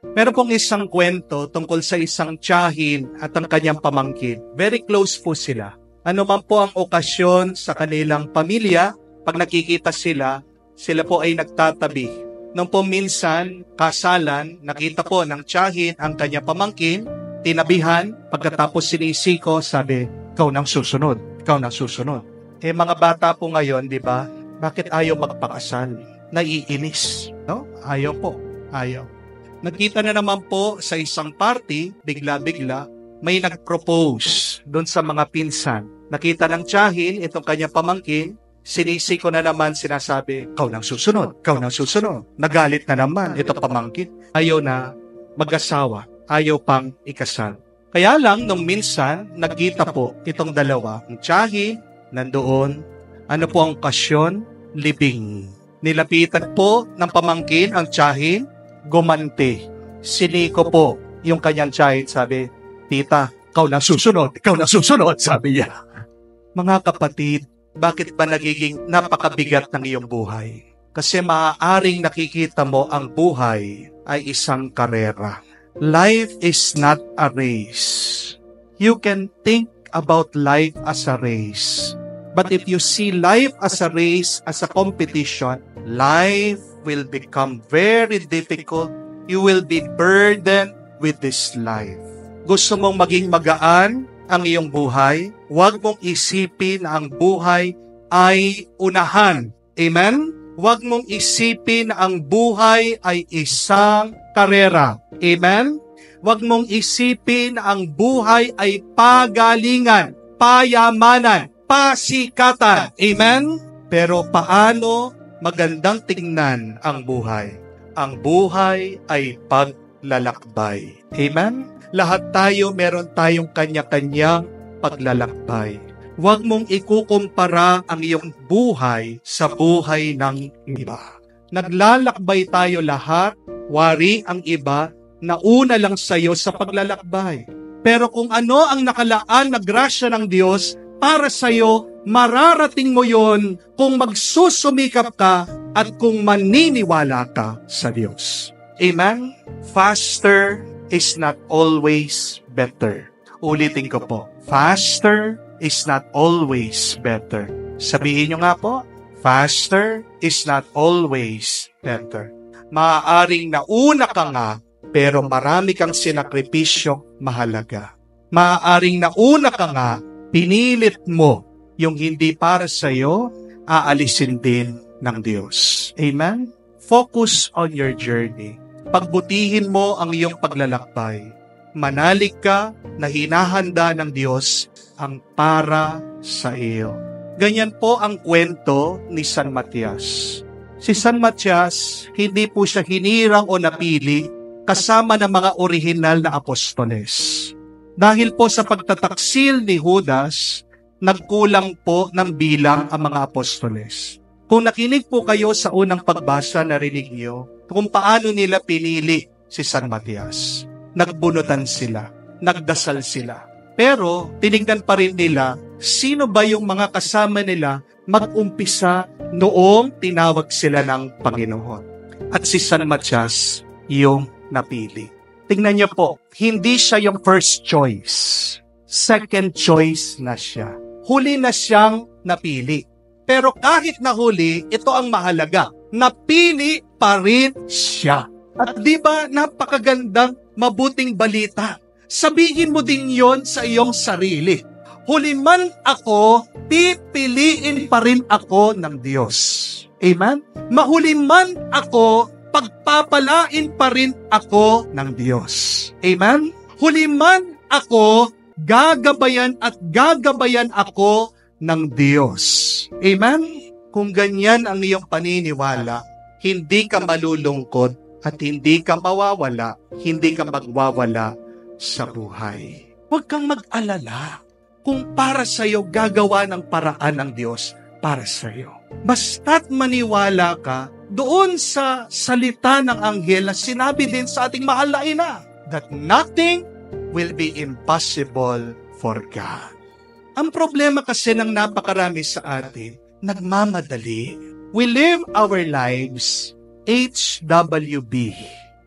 Meron pong isang kwento tungkol sa isang tiyahin at ang kanyang pamangkin. Very close po sila. Ano man po ang okasyon sa kanilang pamilya, pag nakikita sila po ay nagtatabi. Nung po minsan, kasalan, nakita po ng tiyahin ang kanyang pamangkin, tinabihan, pagkatapos sinisiko, sabi, ikaw nang susunod, ikaw nang susunod. Mga bata po ngayon, di ba? Bakit ayaw magpakasal? Naiinis, no? Ayaw po, ayaw. Nagkita na naman po sa isang party, bigla-bigla, may nag-propose doon sa mga pinsan. Nakita ng tiyahin, itong kanyang pamangkin, sinisiko na naman, sinasabi, ikaw nang susunod, ikaw nang susunod. Nagalit na naman, itong pamangkin. Ayaw na mag-asawa, ayaw pang ikasal. Kaya lang, nung minsan, nagkita po itong dalawa. Ang tiyahin, nandoon, ano po ang okasyon? Libing. Nilapitan po ng pamangkin ang tiyahin, gumante. Siniko po yung kanyang tiyahin, sabi, tita, ikaw na susunod, sabi niya. Mga kapatid, bakit ba nagiging napakabigat ng iyong buhay? Kasi maaaring nakikita mo ang buhay ay isang karera. Life is not a race. You can think about life as a race. But if you see life as a race, as a competition, life will become very difficult. You will be burdened with this life. Gusto mong maging magaan ang iyong buhay? Huwag mong isipin na ang buhay ay unahan. Amen? Huwag mong isipin na ang buhay ay isang karera. Amen? Huwag mong isipin na ang buhay ay pagalingan, payamanan, pasikatan. Amen? Pero paano magandang tingnan ang buhay? Ang buhay ay paglalakbay. Amen? Lahat tayo meron tayong kanya-kanyang paglalakbay. Huwag mong ikukumpara ang iyong buhay sa buhay ng iba. Naglalakbay tayo lahat, wari ang iba, nauna lang sa iyo sa paglalakbay. Pero kung ano ang nakalaan na grasya ng Diyos para sa iyo, mararating mo yon kung magsusumikap ka at kung maniniwala ka sa Diyos. Amen? Faster is not always better. Ulitin ko po. Faster is not always better. Sabihin nyo nga po, faster is not always better. Maaaring nauna ka nga, pero marami kang sinakripisyong mahalaga. Maaaring nauna ka nga, pinilit mo yung hindi para sa iyo, aalisin din ng Diyos. Amen? Focus on your journey. Pagbutihin mo ang iyong paglalakbay. Manalig ka na hinahanda ng Diyos ang para sa iyo. Ganyan po ang kwento ni San Matias. Si San Matias, hindi po siya hinirang o napili kasama ng mga orihinal na apostoles. Dahil po sa pagtataksil ni Judas, nagkulang po ng bilang ang mga apostoles. Kung nakinig po kayo sa unang pagbasa, narinig niyo kung paano nila pinili si San Matias. Nagbunutan sila, nagdasal sila. Pero tinignan pa rin nila, sino ba yung mga kasama nila mag-umpisa noong tinawag sila ng Panginoon. At si San Matias yung napili. Tingnan niyo po, hindi siya yung first choice. Second choice na siya. Huli na siyang napili. Pero kahit nahuli, ito ang mahalaga. Napili pa rin siya. At di ba napakagandang mabuting balita? Sabihin mo din yon sa iyong sarili. Huli man ako, pipiliin pa rin ako ng Diyos. Amen? Mahuli man ako, pagpapalain pa rin ako ng Diyos. Amen? Huli man ako, gagabayan at gagabayan ako ng Diyos. Amen? Kung ganyan ang iyong paniniwala, hindi ka malulungkot at hindi ka mawawala, hindi ka magwawala sa buhay. Huwag kang mag-alala kung para sa iyo gagawa ng paraan ng Diyos para sa iyo. Basta't maniwala ka doon sa salita ng anghel na sinabi din sa ating mahal na ina that nothing will be impossible for God. Ang problema kasi ng napakarami sa atin, nagmamadali. We live our lives HWB.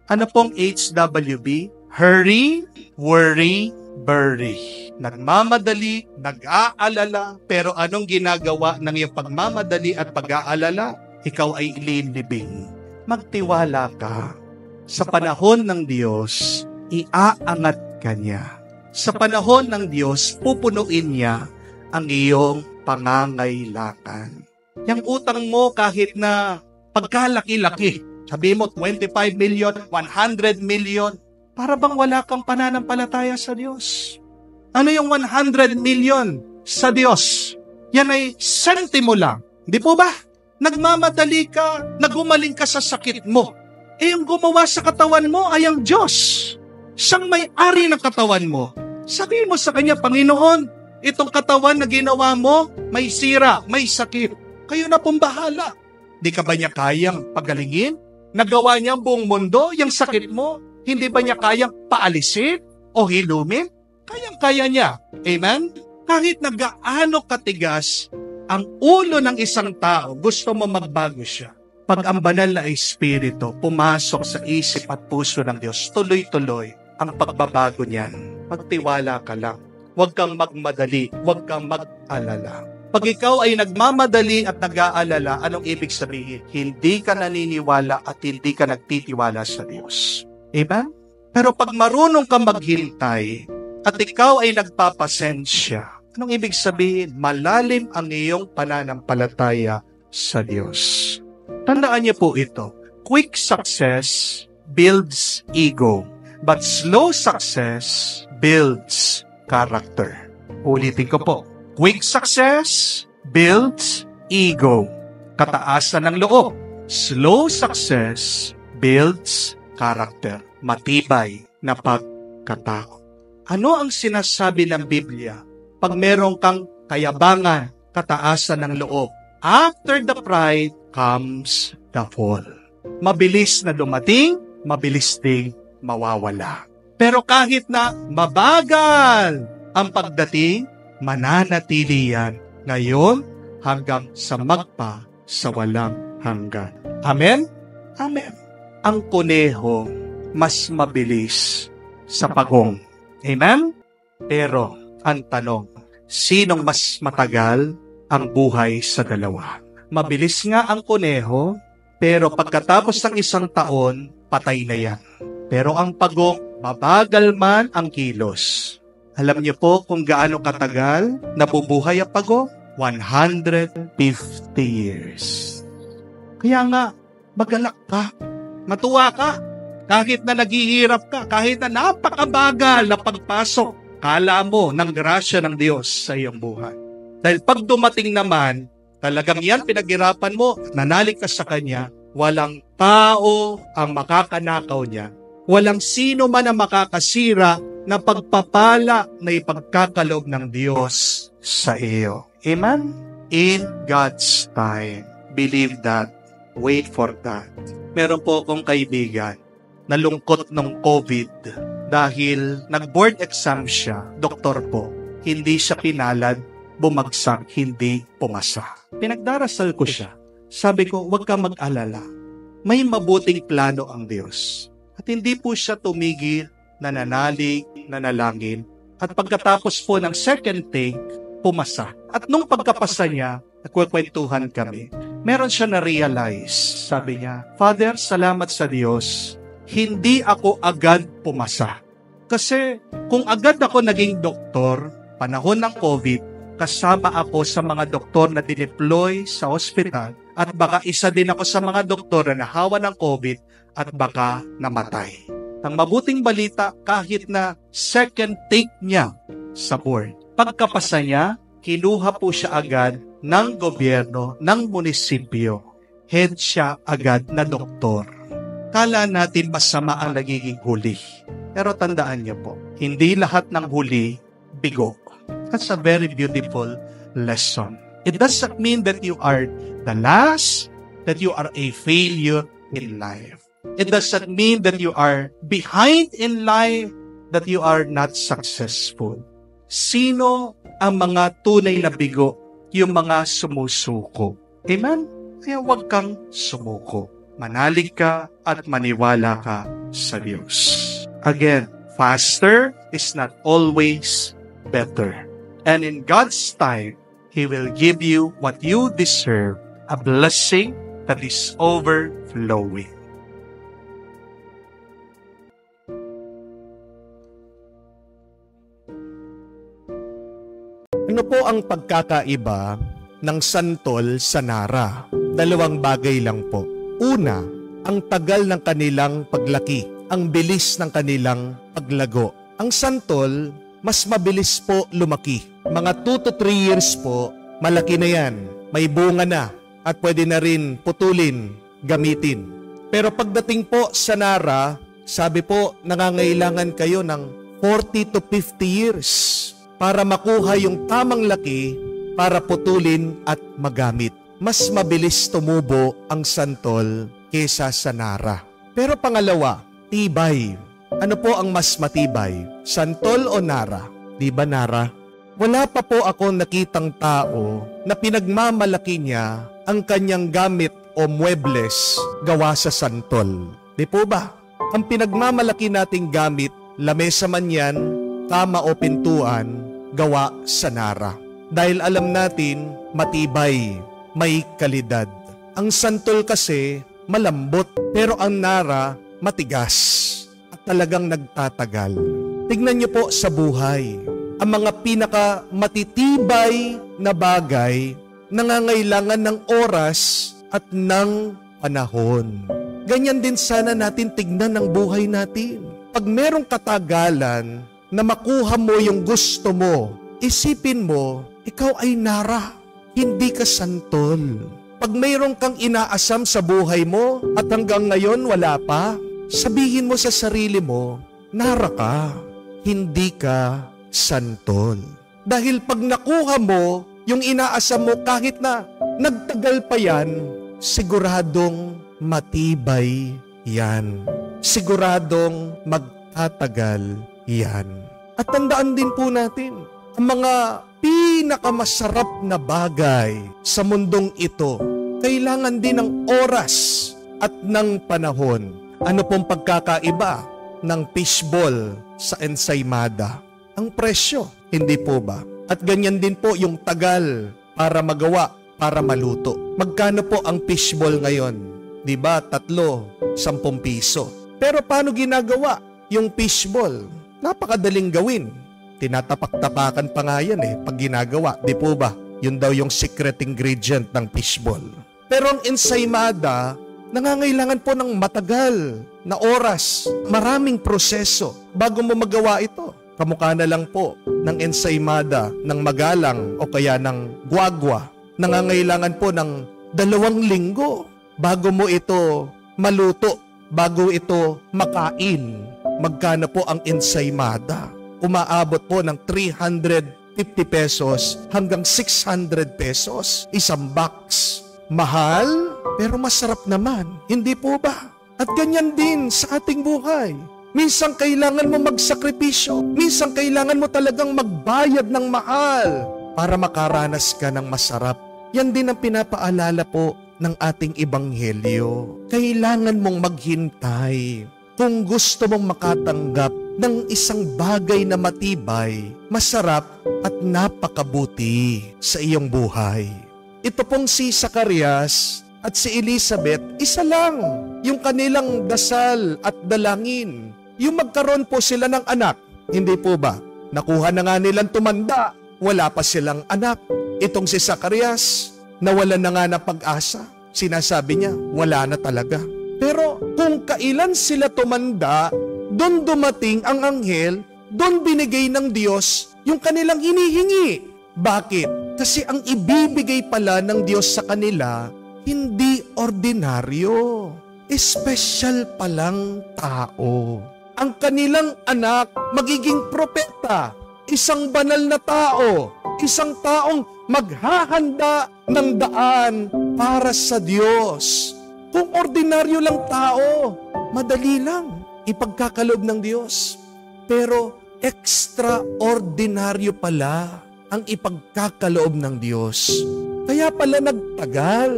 Ano pong HWB? Hurry, worry, bury. Nagmamadali, nag-aalala, pero anong ginagawa ng iyong pagmamadali at pag-aalala? Ikaw ay ililibing. Magtiwala ka. Sa panahon ng Diyos, iaangat ka niya. Sa panahon ng Diyos, pupunuin niya ang iyong pangangailangan. Yang utang mo kahit na pagkalaki-laki, sabi mo 25 million, 100 million, para bang wala kang pananampalataya sa Diyos? Ano yung 100 million sa Diyos? Yan ay sentimo lang. Di po ba? Nagmamadali ka, nagumaling ka sa sakit mo. Yung gumawa sa katawan mo ay ang Diyos. Siyang may-ari ng katawan mo. Sabihin mo sa Kanya, Panginoon, itong katawan na ginawa mo, may sira, may sakit. Kayo na pong bahala. Di ka ba niya kayang pagalingin? Nagawa niya ang buong mundo, yung sakit mo, hindi ba niya kayang paalisin o hilumin? Kayang-kaya niya. Amen? Kahit na gaano katigas ang ulo ng isang tao, gusto mo magbago siya. Pag ang banal na Espiritu pumasok sa isip at puso ng Diyos, tuloy-tuloy ang pagbabago niyan. Magtiwala ka lang. Huwag kang magmadali. Huwag kang mag-alala. Pag ikaw ay nagmamadali at nag-aalala, anong ibig sabihin? Hindi ka naniniwala at hindi ka nagtitiwala sa Diyos. Amen? Pero pag marunong ka maghintay at ikaw ay nagpapasensya, anong ibig sabihin? Malalim ang iyong pananampalataya sa Diyos. Tandaan niyo po ito. Quick success builds ego, but slow success builds character. Ulitin ko po. Quick success builds ego, kataasan ng loob. Slow success builds character, matibay na pagkatao. Ano ang sinasabi ng Biblia pag meron kang kayabangan, kataasan ng loob? After the pride comes the fall. Mabilis na dumating, mabilis ding mawawala. Pero kahit na mabagal ang pagdating, mananatili yan ngayon hanggang sa magpa sa walang hanggan. Amen? Amen. Ang kuneho mas mabilis sa pagong. Amen? Pero ang tanong, sinong mas matagal ang buhay sa dalawa? Mabilis nga ang kuneho, pero pagkatapos ng isang taon, patay na yan. Pero ang pagong, mabagal man ang kilos. Alam niyo po kung gaano katagal nabubuhay ang pagong? 150 years. Kaya nga, magalak ka. Matuwa ka. Kahit na naghihirap ka, kahit na napakabagal na pagpasok, kala mo ng grasya ng Diyos sa iyong buhay. Dahil pag dumating naman, talagang yan pinaghirapan mo, nanalig ka sa Kanya, walang tao ang makakanakaw niya. Walang sino man ang makakasira na pagpapala na ipagkakaloob ng Diyos sa iyo. Amen? In God's time. Believe that. Wait for that. Meron po akong kaibigan, nalungkot ng COVID dahil nag-board exam siya, doktor po. Hindi siya pinalad, bumagsak, hindi pumasa. Pinagdarasal ko siya. Sabi ko, huwag ka mag-alala. May mabuting plano ang Diyos. At hindi po siya tumigil, nananalig, nanalangin. At pagkatapos po ng second take, pumasa. At nung pagkapasa niya, nagkukwentuhan kami. Meron siya na-realize. Sabi niya, Father, salamat sa Diyos. Hindi ako agad pumasa. Kasi kung agad ako naging doktor, panahon ng COVID, kasama ako sa mga doktor na dineploy sa ospital at baka isa din ako sa mga doktor na nahawa ng COVID at baka namatay. Ang mabuting balita, kahit na second take niya sa board, pagkapasa niya, kinuha po siya agad ng gobyerno, ng munisipyo. Head siya agad na doktor. Kala natin masama ang nagiging huli. Pero tandaan niyo po, hindi lahat ng huli, bigo. That's a very beautiful lesson. It doesn't mean that you are the last, that you are a failure in life. It doesn't mean that you are behind in life, that you are not successful. Sino ang mga tunay na bigo? Yung mga sumusuko. Amen? Kaya huwag kang sumuko. manalig ka at maniwala ka sa Diyos. Again, faster is not always better. And in God's time, He will give you what you deserve, a blessing that is overflowing. Ano po ang pagkakaiba ng santol sa nara? Dalawang bagay lang po. Una, ang tagal ng kanilang paglaki, ang bilis ng kanilang paglago. Ang santol, mas mabilis po lumaki. Mga 2 to 3 years po, malaki na yan. May bunga na at pwede na rin putulin, gamitin. Pero pagdating po sa nara, sabi po, nangangailangan kayo ng 40 to 50 years para makuha yung tamang laki para putulin at magamit. Mas mabilis tumubo ang santol kesa sa nara. Pero pangalawa, tibay. Ano po ang mas matibay? Santol o nara? Di ba nara? Wala pa po ako nakitang tao na pinagmamalaki niya ang kanyang gamit o muebles gawa sa santol. Di po ba? Ang pinagmamalaki nating gamit, lamesa man yan, kama o pintuan, gawa sa nara. Dahil alam natin, matibay, may kalidad. Ang santol kasi malambot, pero ang nara matigas at talagang nagtatagal. Tignan niyo po sa buhay, ang mga pinakamatitibay na bagay nangangailangan ng oras at ng panahon. Ganyan din sana natin tignan ang buhay natin. Pag merong katagalan na makuha mo yung gusto mo, isipin mo, ikaw ay nara, hindi ka santol. Pag mayroon kang inaasam sa buhay mo at hanggang ngayon wala pa, sabihin mo sa sarili mo, nara ka, hindi ka santol. Dahil pag nakuha mo yung inaasam mo kahit na nagtagal pa yan, siguradong matibay yan. Siguradong magtatagal yan. At tandaan din po natin, ang mga pinakamasarap na bagay sa mundong ito, kailangan din ng oras at ng panahon. Ano pong pagkakaiba ng fishball sa ensaymada? Ang presyo, hindi po ba? At ganyan din po yung tagal para magawa, para maluto. Magkano po ang fishball ngayon? Di ba? 3, 10 piso. Pero paano ginagawa yung fishball? Napakadaling gawin. Tinatapak-tapakan pa nga yan pag ginagawa. Di po ba? Yun daw yung secret ingredient ng fishball. Pero ang ensaymada, nangangailangan po ng matagal na oras, maraming proseso bago mo magawa ito. Kamukha na lang po ng ensaymada ng magalang o kaya ng guagwa. Nangangailangan po ng 2 linggo bago mo ito maluto, bago ito makain. Magkano po ang ensaymada? Umaabot po ng 350 pesos hanggang 600 pesos. Isang box. Mahal, pero masarap naman. Hindi po ba? At ganyan din sa ating buhay. Minsan kailangan mo magsakripisyo. Minsan kailangan mo talagang magbayad ng mahal para makaranas ka ng masarap. Yan din ang pinapaalala po ng ating ebanghelyo. Kailangan mong maghintay. Kung gusto mong makatanggap ng isang bagay na matibay, masarap at napakabuti sa iyong buhay. Ito pong si Zacarias at si Elizabeth, isa lang yung kanilang dasal at dalangin. Yung magkaroon po sila ng anak, hindi po ba? Nakuha na nga nilang tumanda, wala pa silang anak. Itong si Zacarias, nawala na nga ng pag-asa. Sinasabi niya, wala na talaga. Pero kung kailan sila tumanda, doon dumating ang anghel, doon binigay ng Diyos yung kanilang hinihingi. Bakit? Kasi ang ibibigay pala ng Diyos sa kanila, hindi ordinaryo. Espesyal palang tao. Ang kanilang anak magiging propeta, isang banal na tao, isang taong maghahanda ng daan para sa Diyos. Kung ordinaryo lang tao, madali lang ipagkakaloob ng Diyos. Pero extraordinaryo pala ang ipagkakaloob ng Diyos. Kaya pala nagtagal.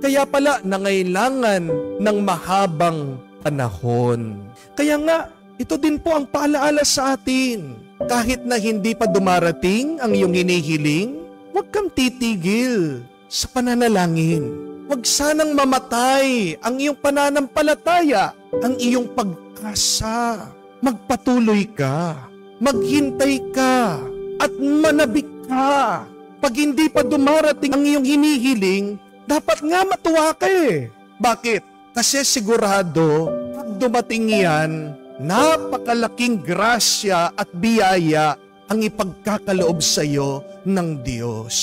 Kaya pala nangailangan ng mahabang panahon. Kaya nga, ito din po ang paalaala sa atin. Kahit na hindi pa dumarating ang iyong hinihiling, huwag kang titigil sa pananalangin. Huwag sanang mamatay ang iyong pananampalataya, ang iyong pag-asa. Magpatuloy ka, maghintay ka, at manabik ka. Pag hindi pa dumarating ang iyong hinihiling, dapat nga matuwa ka eh. Bakit? Kasi sigurado, pag dumating yan, napakalaking grasya at biyaya ang ipagkakaloob sa iyo ng Diyos.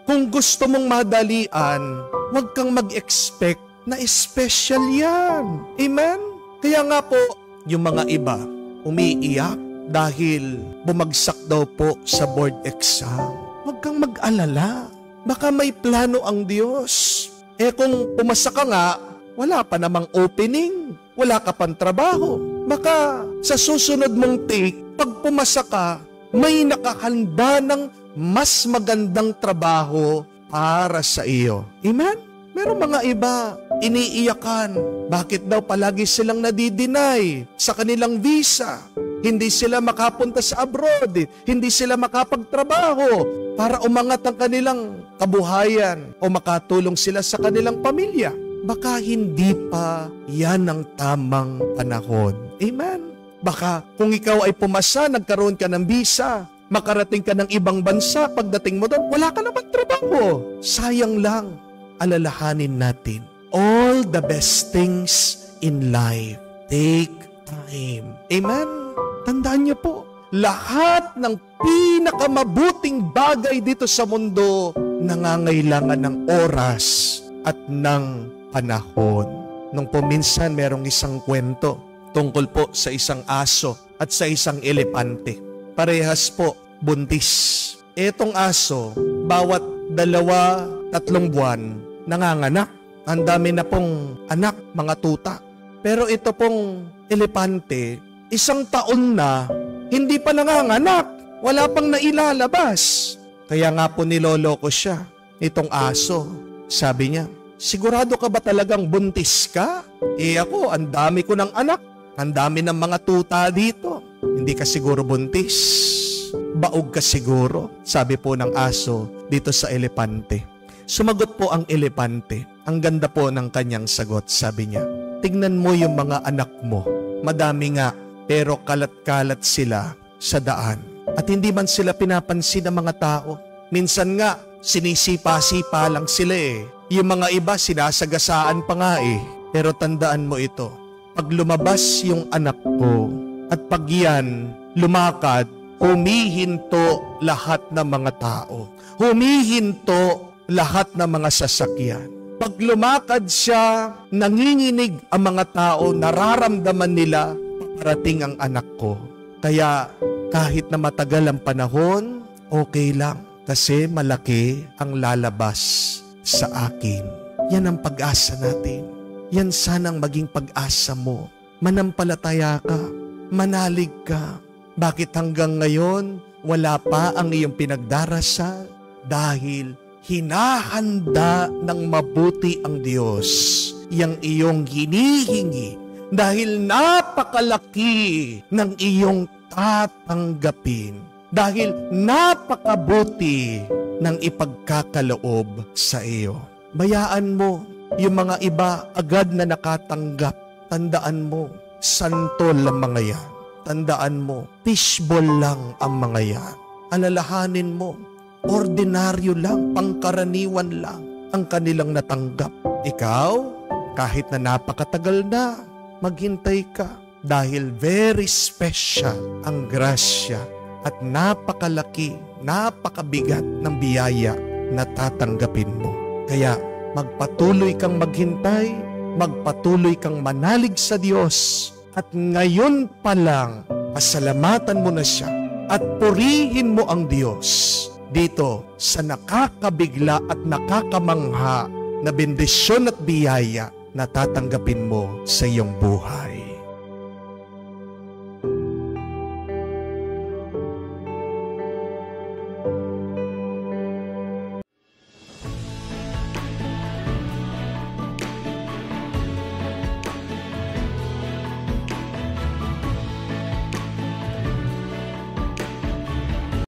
Kung gusto mong madalian, huwag kang mag-expect na special yan. Amen? Kaya nga po, yung mga iba, umiiyak dahil bumagsak daw po sa board exam. Huwag kang mag-alala. Baka may plano ang Diyos. Kung pumasa ka nga, wala pa namang opening. Wala ka pang trabaho. Baka sa susunod mong take, pag pumasa ka, may nakahanda ng mas magandang trabaho para sa iyo. Amen? Merong mga iba, iniiyakan. Bakit daw palagi silang nadidinay sa kanilang visa? Hindi sila makapunta sa abroad. Hindi sila makapagtrabaho para umangat ang kanilang kabuhayan o makatulong sila sa kanilang pamilya. Baka hindi pa yan ang tamang panahon. Amen? Baka kung ikaw ay pumasa, nagkaroon ka ng visa, makarating ka ng ibang bansa, pagdating mo doon, wala ka naman trabaho. Sayang lang. Alalahanin natin, all the best things in life take time. Amen? Tandaan niyo po, lahat ng pinakamabuting bagay dito sa mundo nangangailangan ng oras at ng panahon. Nung minsan merong isang kwento tungkol po sa isang aso at sa isang elepante. Parehas po buntis. Etong aso, bawat 2-3 buwan nanganganak. Ang dami na pong anak, mga tuta. Pero ito pong elepante, 1 taon na, hindi pa nanganganak. Wala pang nailalabas. Kaya nga po niloloko siya, itong aso. Sabi niya, sigurado ka ba talagang buntis ka? Ako, ang dami ko ng anak. Ang dami ng mga tuta dito. Hindi ka siguro buntis. Baog ka siguro, sabi po ng aso dito sa elepante. Sumagot po ang elepante. Ang ganda po ng kanyang sagot, sabi niya, tignan mo yung mga anak mo. Madami nga, pero kalat-kalat sila sa daan. At hindi man sila pinapansin ng mga tao. Minsan nga, sinisipa-sipa lang sila eh. Yung mga iba, sinasagasaan pa nga eh. Pero tandaan mo ito, pag lumabas yung anak ko, at pag yan lumakad, humihinto lahat ng mga tao. Humihinto lahat ng mga sasakyan. Pag lumakad siya, nanginginig ang mga tao, nararamdaman nila, parating ang anak ko. Kaya kahit na matagal ang panahon, okay lang. Kasi malaki ang lalabas sa akin. Yan ang pag-asa natin. Yan sanang maging pag-asa mo. Manampalataya ka. Manalig ka. Bakit hanggang ngayon, wala pa ang iyong pinagdarasal? Dahil hinahanda ng mabuti ang Diyos yang iyong hinihingi. Dahil napakalaki ng iyong tatanggapin. Dahil napakabuti ng ipagkakaloob sa iyo. Bayaan mo yung mga iba agad na nakatanggap. Tandaan mo, santol ang mga yan. Tandaan mo, fishball lang ang mga yan. Alalahanin mo, ordinaryo lang, pangkaraniwan lang ang kanilang natanggap. Ikaw, kahit na napakatagal na, maghintay ka dahil very special ang grasya at napakalaki, napakabigat ng biyaya na tatanggapin mo. Kaya magpatuloy kang maghintay, magpatuloy kang manalig sa Diyos at ngayon pa lang, pasalamatan mo na siya at purihin mo ang Diyos dito sa nakakabigla at nakakamangha na bendisyon at biyaya na tatanggapin mo sa iyong buhay.